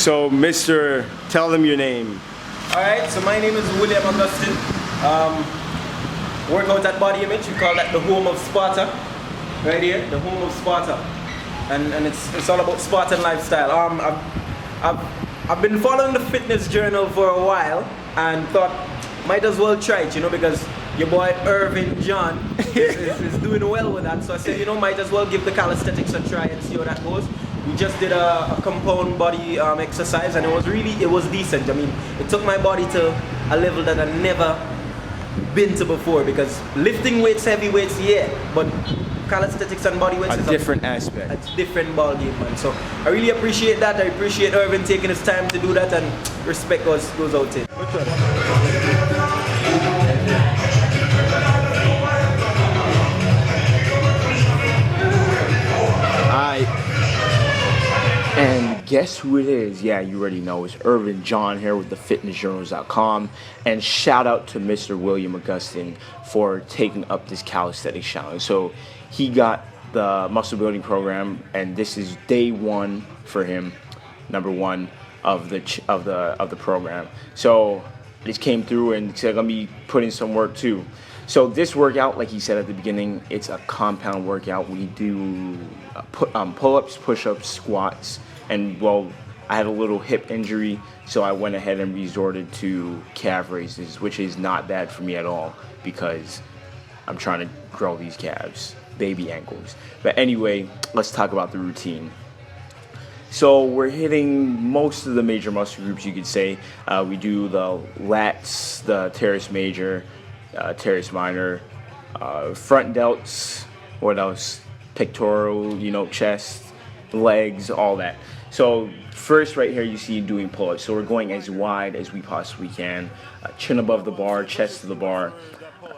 So, Mr. Tell them your name. Alright, so my name is William Augustine. Work out at Body Image. We call that the home of Sparta. Right here, the home of Sparta. And it's all about Spartan lifestyle. I've been following the fitness journal for a while and thought might as well try it, because your boy Irvin John is doing well with that. So I said, might as well give the calisthenics a try and see how that goes. We just did a compound body exercise, and it was decent. I mean, it took my body to a level that I've never been to before, because lifting weights, heavy weights, yeah, but calisthenics and body weights is a different aspect. A different ball game, man. So I really appreciate that. I appreciate Irvin taking his time to do that, and respect goes out to him. And guess who it is? Yeah, you already know. It's Irvin John here with thefitnessjournals.com. And shout out to Mr. William Augustine for taking up this calisthenics challenge. So he got the muscle building program, and this is day one for him, number one of the program. So I just came through and said, let me put in some work too. So this workout, like he said at the beginning, it's a compound workout. We do pull-ups, push-ups, squats, and well, I had a little hip injury, so I went ahead and resorted to calf raises, which is not bad for me at all because I'm trying to grow these calves, baby ankles. But anyway, let's talk about the routine. So we're hitting most of the major muscle groups, you could say. We do the lats, the teres major, teres minor, front delts, what else? Pectoral, chest, legs, all that. So first right here you see doing pull-ups. So we're going as wide as we possibly can, chin above the bar, chest to the bar,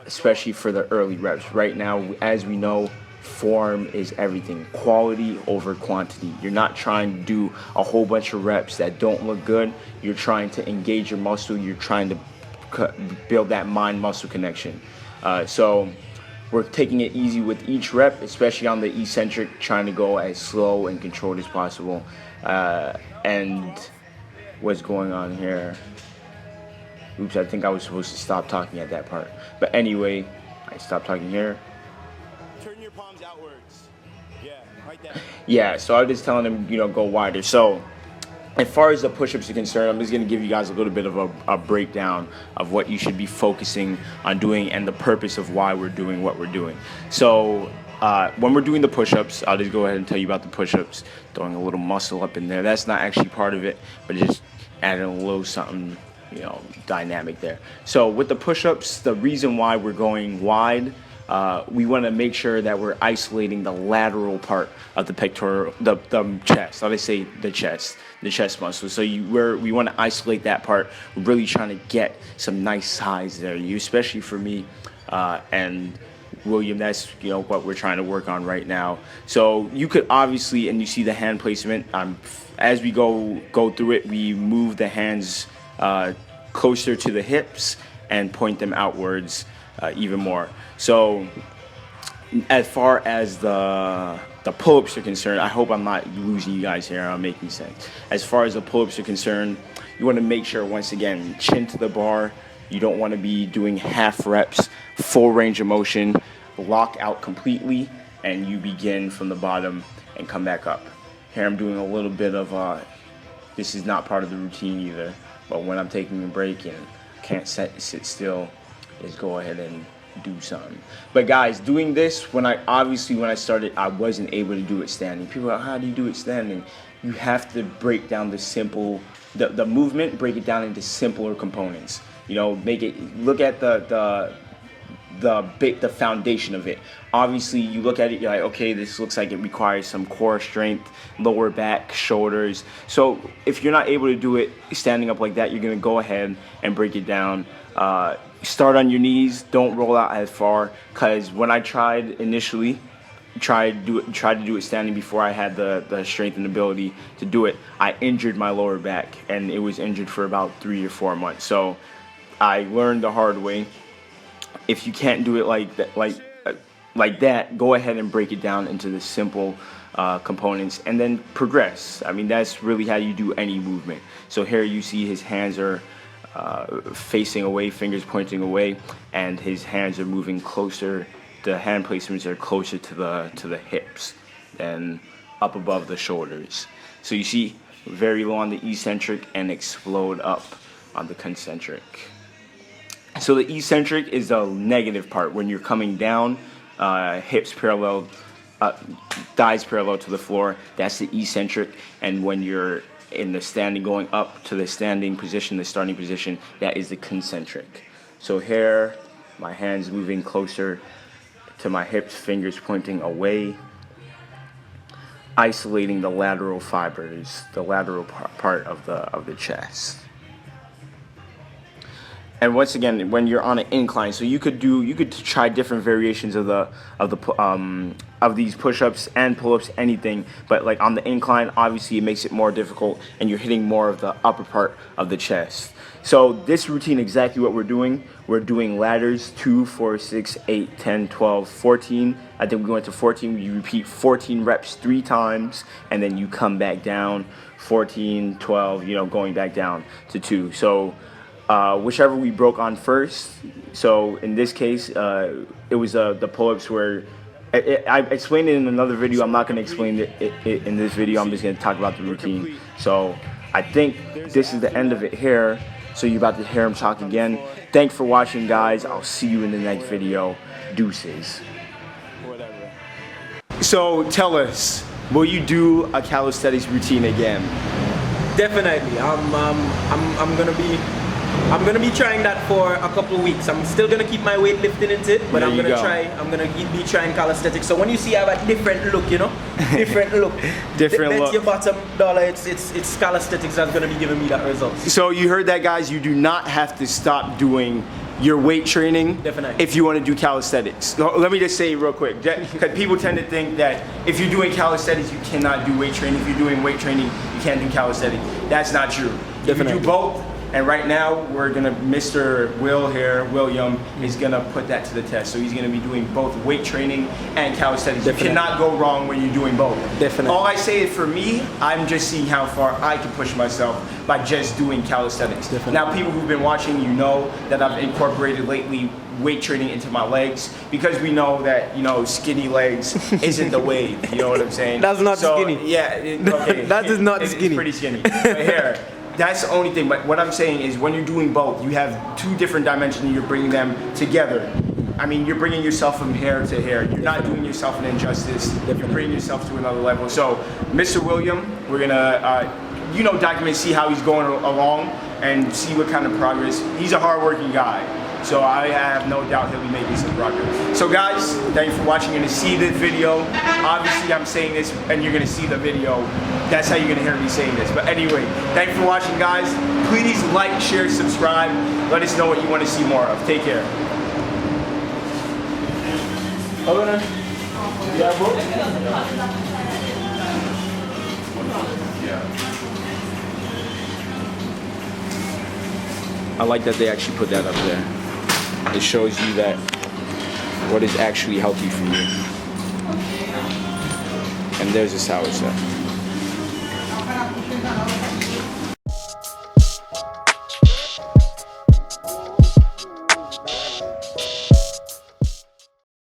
especially for the early reps. Right now, as we know, form is everything. Quality over quantity. You're not trying to do a whole bunch of reps that don't look good. You're trying to engage your muscle. You're trying to build that mind-muscle connection. So we're taking it easy with each rep, especially on the eccentric, trying to go as slow and controlled as possible. And what's going on here? Oops, I think I was supposed to stop talking at that part. But anyway, I stopped talking here. Turn your palms outwards. Yeah, right there. Yeah, so I was just telling them, go wider. So as far as the push-ups are concerned, I'm just going to give you guys a little bit of a breakdown of what you should be focusing on doing and the purpose of why we're doing what we're doing. So when we're doing the push-ups, I'll just go ahead and tell you about the push-ups, throwing a little muscle up in there. That's not actually part of it, but just adding a little something, dynamic there. So with the push-ups, the reason why we're going wide, we want to make sure that we're isolating the lateral part of the pectoral, the chest. I'll just say the chest muscle. So we want to isolate that part. We're really trying to get some nice size there. Especially for me and William, that's what we're trying to work on right now. So you could obviously, and you see the hand placement. As we go through it, we move the hands closer to the hips and point them outwards even more. So as far as the pull-ups are concerned, I hope I'm not losing you guys here. I'm making sense. As far as the pull-ups are concerned, you want to make sure, once again, chin to the bar. You don't want to be doing half reps, full range of motion, lock out completely, and you begin from the bottom and come back up. Here I'm doing a little bit of, this is not part of the routine either, but when I'm taking a break and can't sit still, just go ahead and do something. But guys, doing this, when I started, I wasn't able to do it standing. People are like, how do you do it standing? You have to break down the movement, break it down into simpler components. Make it, look at the foundation of it. Obviously, you look at it, you're like, okay, this looks like it requires some core strength, lower back, shoulders. So if you're not able to do it standing up like that, you're gonna go ahead and break it down. Start on your knees, don't roll out as far, because when I tried initially, tried to do it standing before I had the strength and ability to do it, I injured my lower back, and it was injured for about 3 or 4 months. So I learned the hard way. If you can't do it like like that, go ahead and break it down into the simple components and then progress. I mean, that's really how you do any movement. So here you see his hands are facing away, fingers pointing away, and his hands are moving closer. The hand placements are closer to the hips and up above the shoulders. So you see very low on the eccentric and explode up on the concentric. So the eccentric is the negative part when you're coming down, hips parallel, thighs parallel to the floor. That's the eccentric. And when you're in the standing, going up to the standing position, the starting position, that is the concentric. So here, my hands moving closer to my hips, fingers pointing away, isolating the lateral fibers, the lateral part of the chest. And once again, when you're on an incline, so you could try different variations of these push-ups and pull-ups, anything. But like on the incline, obviously it makes it more difficult, and you're hitting more of the upper part of the chest. So this routine, exactly what we're doing ladders 2, 4, 6, 8, 10, 12, 14. I think we went to 14. You repeat 14 reps 3 times, and then you come back down 14, 12. Going back down to 2. So. Whichever we broke on first. So in this case, it was the pull-ups where I explained it in another video. I'm not going to explain it in this video. I'm just going to talk about the routine. So I think this is the end of it here. So you're about to hear him talk again. Thanks for watching, guys. I'll see you in the next video. Deuces. Whatever. So tell us, will you do a calisthenics routine again? Definitely. I'm gonna be trying that for a couple of weeks. I'm still gonna keep my weightlifting into it, but I'm gonna be trying calisthenics. So when you see I have a different look, different look. Different look. Your bottom dollar, it's calisthenics that's gonna be giving me that result. So you heard that, guys. You do not have to stop doing your weight training. Definitely. If you want to do calisthenics. So let me just say real quick, because people tend to think that if you're doing calisthenics, you cannot do weight training. If you're doing weight training, you can't do calisthenics. That's not true. Definitely. You do both. And right now, we're gonna, Mr. William is gonna put that to the test. So he's gonna be doing both weight training and calisthenics. Definitely. You cannot go wrong when you're doing both. Definitely. All I say is, for me, I'm just seeing how far I can push myself by just doing calisthenics. Definitely. Now, people who've been watching, you know that I've incorporated lately weight training into my legs, because we know that, skinny legs isn't the wave. You know what I'm saying? That's not skinny. Yeah. Okay. That is not skinny. It's pretty skinny. But here. That's the only thing. But what I'm saying is, when you're doing both, you have 2 different dimensions and you're bringing them together. I mean, you're bringing yourself from hair to hair. You're not doing yourself an injustice. You're bringing yourself to another level. So, Mr. William, we're gonna, document, see how he's going along, and see what kind of progress. He's a hardworking guy. So I have no doubt he'll be making some progress. So guys, thank you for watching. You're gonna see this video. Obviously I'm saying this and you're gonna see the video. That's how you're gonna hear me saying this. But anyway, thank you for watching, guys. Please like, share, subscribe. Let us know what you want to see more of. Take care. I like that they actually put that up there. It shows you that what is actually healthy for you. And there's just how it's at.